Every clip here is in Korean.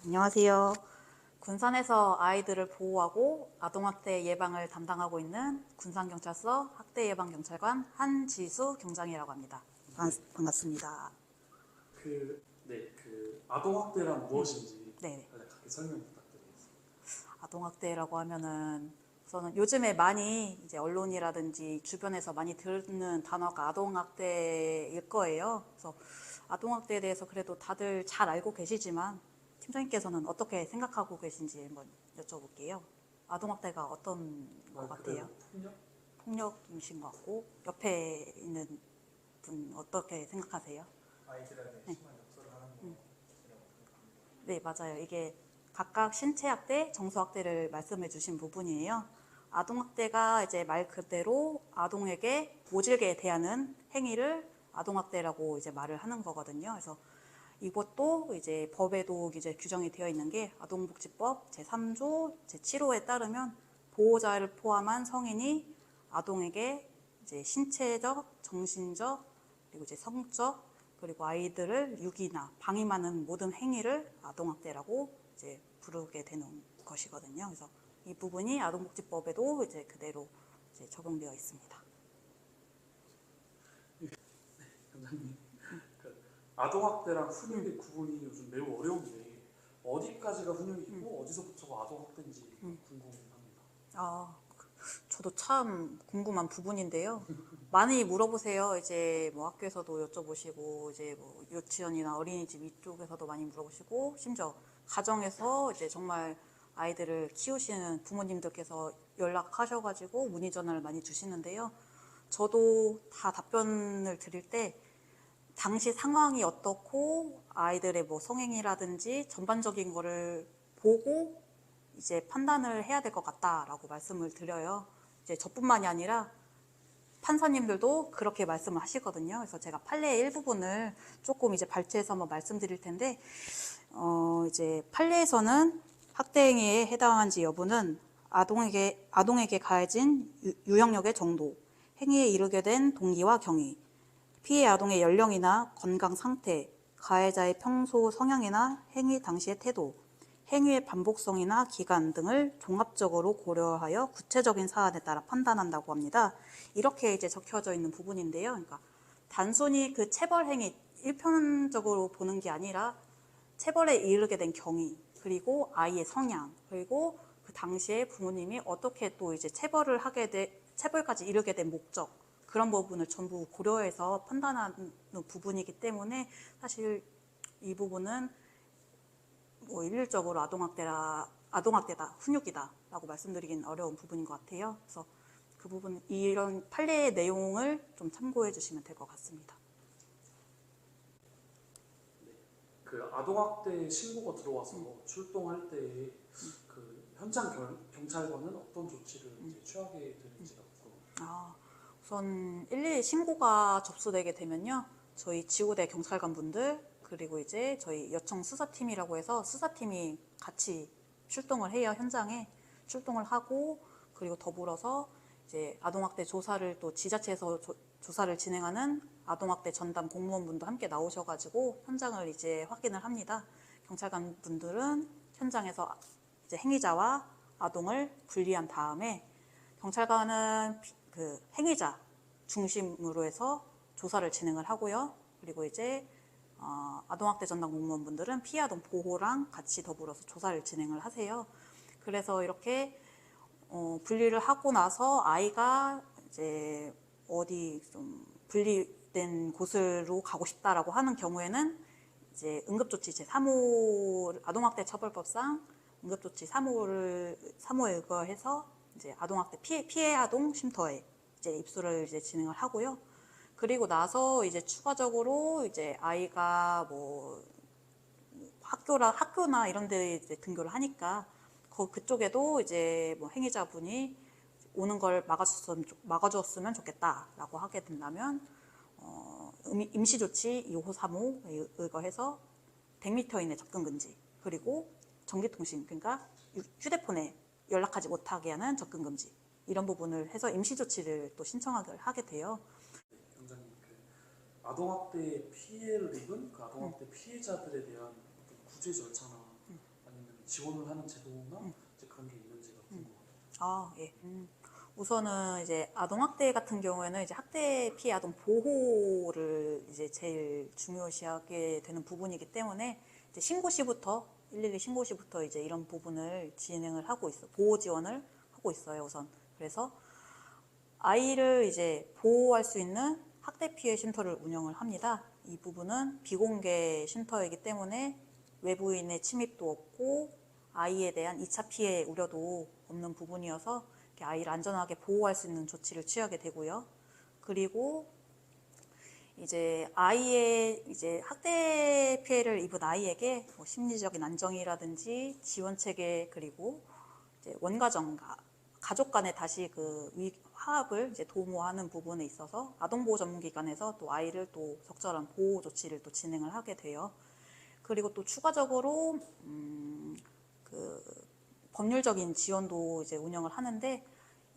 안녕하세요. 군산에서 아이들을 보호하고 아동학대 예방을 담당하고 있는 군산경찰서 학대예방경찰관 한지수 경장이라고 합니다. 반갑습니다. 아동학대란 무엇인지 네. 간략하게 설명 부탁드리겠습니다. 아동학대라고 하면은 우선은 요즘에 많이 이제 언론이라든지 주변에서 많이 듣는 단어가 아동학대일 거예요. 그래서 아동학대에 대해서 그래도 다들 잘 알고 계시지만 팀장님께서는 어떻게 생각하고 계신지 한번 여쭤볼게요. 아동학대가 어떤 것 같아요? 폭력? 폭력이신 것 같고 옆에 있는 분 어떻게 생각하세요? 아이들에게 네. 심한 욕설을 하는 거 네, 맞아요. 이게 각각 신체학대, 정서학대를 말씀해 주신 부분이에요. 아동학대가 이제 말 그대로 아동에게 모질게 대하는 행위를 아동학대라고 이제 말을 하는 거거든요. 그래서 이것도 이제 법에도 이제 규정이 되어 있는 게 아동복지법 제3조 제7호에 따르면 보호자를 포함한 성인이 아동에게 이제 신체적, 정신적, 그리고 이제 성적, 그리고 아이들을 유기나 방임하는 모든 행위를 아동학대라고 이제 부르게 되는 것이거든요. 그래서 이 부분이 아동복지법에도 이제 그대로 이제 적용되어 있습니다. 원장님, 아동학대랑 훈육의 구분이 요즘 매우 어려운데 어디까지가 훈육이고 어디서부터가 아동학대인지 궁금합니다. 저도 참 궁금한 부분인데요. 많이 물어보세요. 이제 뭐 학교에서도 여쭤보시고, 이제 뭐 유치원이나 어린이집 이쪽에서도 많이 물어보시고, 심지어 가정에서 이제 정말 아이들을 키우시는 부모님들께서 연락하셔가지고 문의 전화를 많이 주시는데요. 저도 다 답변을 드릴 때 당시 상황이 어떻고 아이들의 뭐 성행이라든지 전반적인 거를 보고 이제 판단을 해야 될 것 같다라고 말씀을 드려요. 이제 저뿐만이 아니라 판사님들도 그렇게 말씀을 하시거든요. 그래서 제가 판례의 일부분을 조금 이제 발췌해서 한번 말씀드릴 텐데, 이제 판례에서는 학대 행위에 해당한지 여부는 아동에게 가해진 유형력의 정도, 행위에 이르게 된 동기와 경위, 피해 아동의 연령이나 건강 상태, 가해자의 평소 성향이나 행위 당시의 태도, 행위의 반복성이나 기간 등을 종합적으로 고려하여 구체적인 사안에 따라 판단한다고 합니다. 이렇게 이제 적혀져 있는 부분인데요. 그러니까 단순히 그 체벌 행위 일편적으로 보는 게 아니라 체벌에 이르게 된 경위, 그리고 아이의 성향, 그리고 그 당시에 부모님이 어떻게 또 이제 체벌까지 이르게 된 목적, 그런 부분을 전부 고려해서 판단하는 부분이기 때문에 사실 이 부분은 뭐 일률적으로 아동학대다, 훈육이다라고 말씀드리기는 어려운 부분인 것 같아요. 그래서 그 부분, 이런 판례의 내용을 좀 참고해 주시면 될 것 같습니다. 아동학대 신고가 들어와서 출동할 때 현장 경찰관은 어떤 조치를 이제 취하게 되는지가 궁금합니다. 우선 112 신고가 접수되게 되면요, 저희 지구대 경찰관 분들, 그리고 이제 저희 여청 수사팀이라고 해서 수사팀이 같이 출동을 해요. 현장에 출동을 하고, 그리고 더불어서 이제 아동학대 조사를 또 지자체에서 조사를 진행하는 아동학대 전담 공무원분도 함께 나오셔가지고 현장을 이제 확인을 합니다. 경찰관 분들은 현장에서 이제 행위자와 아동을 분리한 다음에 경찰관은 그 행위자 중심으로 해서 조사를 진행을 하고요. 그리고 이제 아동학대 전담 공무원분들은 피해 아동 보호랑 같이 더불어서 조사를 진행을 하세요. 그래서 이렇게 분리를 하고 나서 아이가 이제 어디 좀 분리된 곳으로 가고 싶다라고 하는 경우에는 이제 응급조치 제3호 아동학대 처벌법상 응급조치 3호에 의거해서 이제 아동학대 피해 아동 쉼터에 이제 입소를 이제 진행을 하고요. 그리고 나서 이제 추가적으로 이제 아이가 뭐 학교나 이런 데 이제 등교를 하니까 그쪽에도 이제 뭐 행위자분이 오는 걸 막아주었으면 좋겠다라고 하게 된다면 임시조치 2호 3호에 의거해서 100m 이내 접근 금지, 그리고 전기통신, 그러니까 휴대폰에 연락하지 못하게 하는 접근 금지, 이런 부분을 해서 임시조치를 또 신청하게 돼요. 원장님, 아동학대 피해를 입은 아동학대 피해자들에 대한 어떤 구제 절차나 지원을 하는 제도나 이제 그런 게 있는지가 궁금합니다. 아, 예. 우선은 이제 아동학대 같은 경우에는 이제 학대 피해 아동 보호를 이제 제일 중요시하게 되는 부분이기 때문에 이제 신고 시부터 112 신고 시부터 이제 이런 부분을 진행을 하고 있어 보호 지원을 하고 있어요, 우선. 그래서 아이를 이제 보호할 수 있는 학대 피해 쉼터를 운영을 합니다. 이 부분은 비공개 쉼터이기 때문에 외부인의 침입도 없고 아이에 대한 2차 피해 우려도 없는 부분이어서 이렇게 아이를 안전하게 보호할 수 있는 조치를 취하게 되고요. 그리고 이제 아이의 이제 학대 피해를 입은 아이에게 뭐 심리적인 안정이라든지 지원 체계 그리고 이제 원가정 가족 간에 다시 그 화합을 이제 도모하는 부분에 있어서 아동보호 전문기관에서 또 아이를 또 적절한 보호 조치를 또 진행을 하게 돼요. 그리고 또 추가적으로 그 법률적인 지원도 이제 운영을 하는데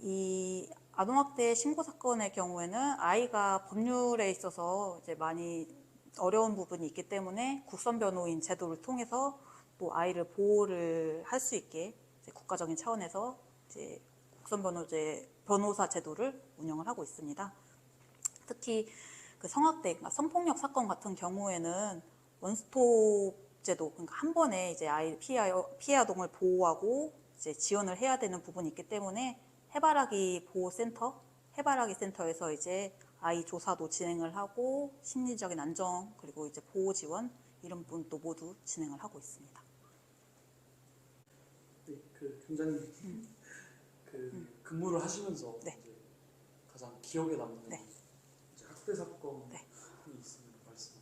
이 아동학대 신고 사건의 경우에는 아이가 법률에 있어서 이제 많이 어려운 부분이 있기 때문에 국선 변호인 제도를 통해서 또 아이를 보호를 할 수 있게 이제 국가적인 차원에서 이제 국선 변호사 제도를 운영을 하고 있습니다. 특히 그 성학대, 그러니까 성폭력 사건 같은 경우에는 원스톱 제도, 그러니까 한 번에 이제 아이 피해 아동을 보호하고 이제 지원을 해야 되는 부분이 있기 때문에 해바라기 보호센터, 해바라기 센터에서 이제 아이 조사도 진행을 하고 심리적인 안정 그리고 이제 보호 지원 이런 부분도 모두 진행을 하고 있습니다. 네, 그 굉장히 그 근무를 하시면서 네. 이제 가장 기억에 남는 네. 이제 학대 사건이 네. 있으면 말씀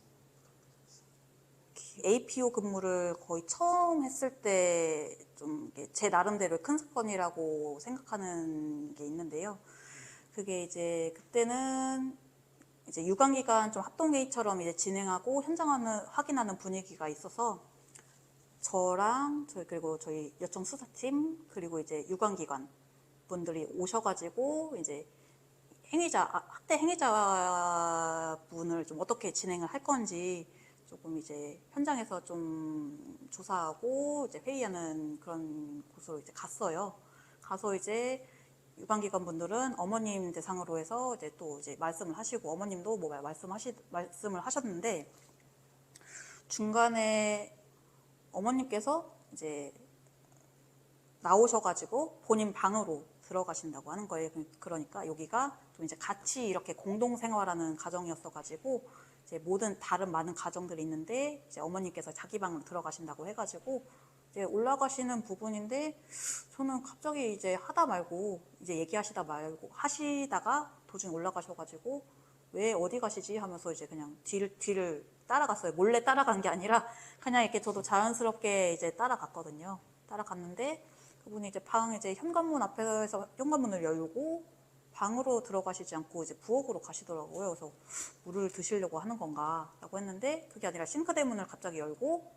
부탁드리겠습니다. APO 근무를 거의 처음 했을 때 좀 제 나름대로 큰 사건이라고 생각하는 게 있는데요. 그게 이제 그때는 이제 유관기관 좀 합동회의처럼 이제 진행하고 현장 확인하는 분위기가 있어서 저랑 그리고 저희 요청 수사팀 그리고 이제 유관기관 분들이 오셔가지고 이제 학대 행위자 분을 좀 어떻게 진행을 할 건지 조금 이제 현장에서 좀 조사하고 이제 회의하는 그런 곳으로 이제 갔어요. 가서 이제 유관기관 분들은 어머님 대상으로 해서 이제 또 이제 말씀을 하시고 어머님도 뭐 말씀을 하셨는데 중간에 어머님께서 이제 나오셔가지고 본인 방으로 들어가신다고 하는 거예요. 그러니까 여기가 좀 이제 같이 이렇게 공동 생활하는 가정이었어가지고 이제 모든 다른 많은 가정들이 있는데 이제 어머님께서 자기 방으로 들어가신다고 해가지고 이제 올라가시는 부분인데 저는 갑자기 이제 하다 말고 이제 얘기하시다 말고 하시다가 도중에 올라가셔가지고 왜 어디 가시지 하면서 이제 그냥 뒤를 따라갔어요. 몰래 따라간 게 아니라 그냥 이렇게 저도 자연스럽게 이제 따라갔거든요. 따라갔는데 그분이 이제 이제 현관문 앞에서 현관문을 열고 방으로 들어가시지 않고 이제 부엌으로 가시더라고요. 그래서 물을 드시려고 하는 건가라고 했는데 그게 아니라 싱크대 문을 갑자기 열고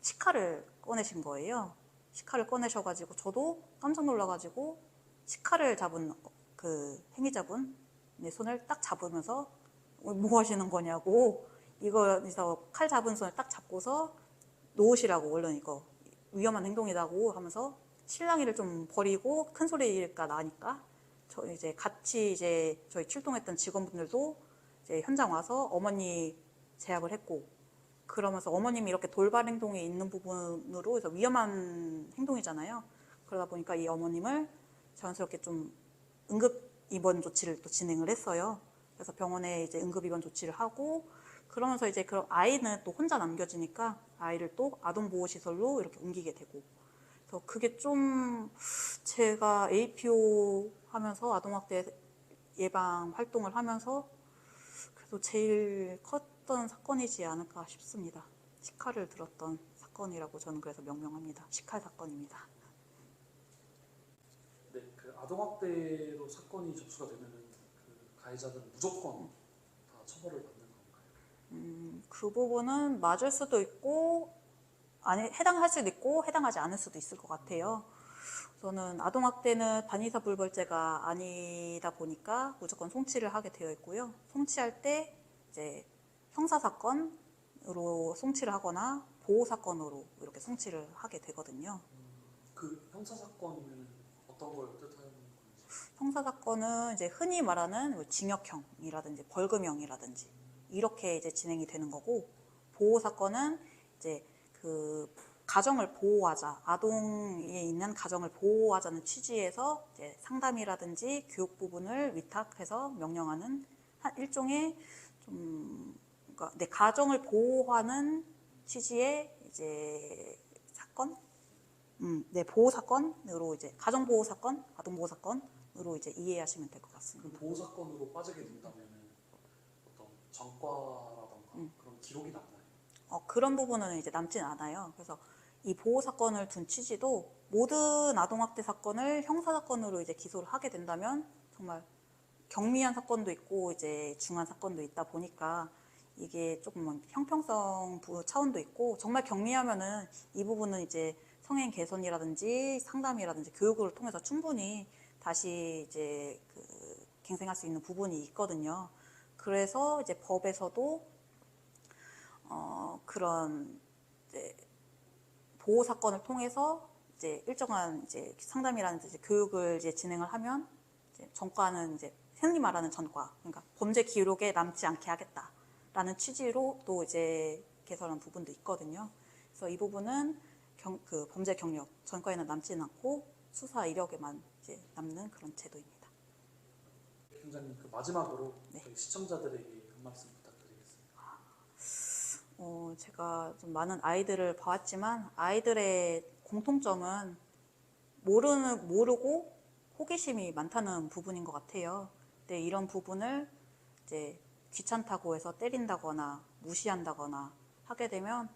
치카를 꺼내신 거예요. 치카를 꺼내셔가지고 저도 깜짝 놀라가지고 치카를 잡은 그 행위자분의 손을 딱 잡으면서 뭐 하시는 거냐고 이거에서 칼 잡은 손을 딱 잡고서 놓으시라고 얼른 이거 위험한 행동이라고 하면서 실랑이를 좀 버리고 큰 소리가 나니까 저 이제 같이 이제 저희 출동했던 직원분들도 이제 현장 와서 어머니 제압을 했고 그러면서 어머님이 이렇게 돌발 행동에 있는 부분으로 해서 위험한 행동이잖아요. 그러다 보니까 이 어머님을 자연스럽게 좀 응급 입원 조치를 또 진행을 했어요. 그래서 병원에 이제 응급 입원 조치를 하고 그러면서 이제 그 아이는 또 혼자 남겨지니까 아이를 또 아동보호시설로 이렇게 옮기게 되고 그래서 그게 좀 제가 APO 하면서 아동학대 예방 활동을 하면서 그래도 제일 컸던 사건이지 않을까 싶습니다. 시칼을 들었던 사건이라고 저는 그래서 명명합니다. 시칼 사건입니다. 네, 그 아동학대로 사건이 접수가 되면은 그 가해자들은 무조건 다 처벌을 받는 건가요? 그 부분은 맞을 수도 있고 해당할 수도 있고 해당하지 않을 수도 있을 것 같아요. 저는 아동학대는 반의사 불벌죄가 아니다 보니까 무조건 송치를 하게 되어 있고요. 송치할 때 이제 형사사건으로 송치를 하거나 보호 사건으로 이렇게 송치를 하게 되거든요. 그 형사 사건이면 어떤 걸 뜻하는 건지? 형사 사건은 이제 흔히 말하는 뭐 징역형이라든지 벌금형이라든지 이렇게 이제 진행이 되는 거고, 보호 사건은 이제 그 가정을 보호하자, 아동에 있는 가정을 보호하자는 취지에서 이제 상담이라든지 교육 부분을 위탁해서 명령하는 일종의 좀, 그러니까 내 가정을 보호하는 취지의 이제 사건, 네, 보호 사건으로 이제 가정 보호 사건, 아동 보호 사건으로 이제 이해하시면 될 것 그 같습니다. 보호 사건으로 빠지게 된다면 어떤 전과라던가 그런 기록이 남나요? 그런 부분은 이제 남진 않아요. 그래서 이 보호 사건을 둔 취지도 모든 아동학대 사건을 형사 사건으로 이제 기소를 하게 된다면 정말 경미한 사건도 있고 이제 중한 사건도 있다 보니까 이게 조금 형평성 차원도 있고, 정말 경미하면은 이 부분은 이제 성행 개선이라든지 상담이라든지 교육을 통해서 충분히 다시 이제 그 갱생할 수 있는 부분이 있거든요. 그래서 이제 법에서도 그런 이제 보호 사건을 통해서 이제 일정한 이제 상담이라든지 이제 교육을 이제 진행을 하면 이제 전과는 이제 흔히 말하는 전과, 그러니까 범죄 기록에 남지 않게 하겠다라는 취지로 또 이제 개설한 부분도 있거든요. 그래서 이 부분은 그 범죄 경력 전과에는 남지는 않고 수사 이력에만 이제 남는 그런 제도입니다. 경장님, 그 마지막으로 네. 저희 시청자들에게 한 말씀 부탁드리겠습니다. 제가 좀 많은 아이들을 봐왔지만 아이들의 공통점은 모르고 호기심이 많다는 부분인 것 같아요. 근데 이런 부분을 이제 귀찮다고 해서 때린다거나 무시한다거나 하게 되면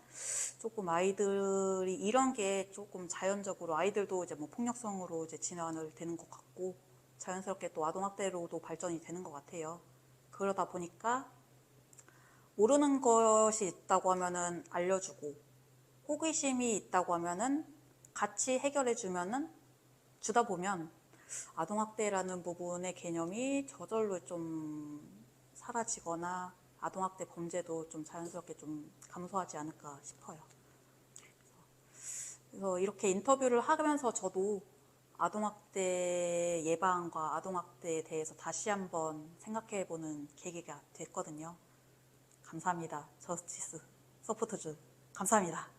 조금 아이들이 이런 게 조금 자연적으로 아이들도 이제 뭐 폭력성으로 이제 진화를 되는 것 같고 자연스럽게 또 아동학대로도 발전이 되는 것 같아요. 그러다 보니까 모르는 것이 있다고 하면은 알려주고, 호기심이 있다고 하면은 같이 해결해주면은 주다 보면 아동학대라는 부분의 개념이 저절로 좀 사라지거나 아동학대 범죄도 좀 자연스럽게 좀 감소하지 않을까 싶어요. 그래서 이렇게 인터뷰를 하면서 저도 아동학대 예방과 아동학대에 대해서 다시 한번 생각해보는 계기가 됐거든요. 감사합니다. 저스티스 서포터즈 감사합니다.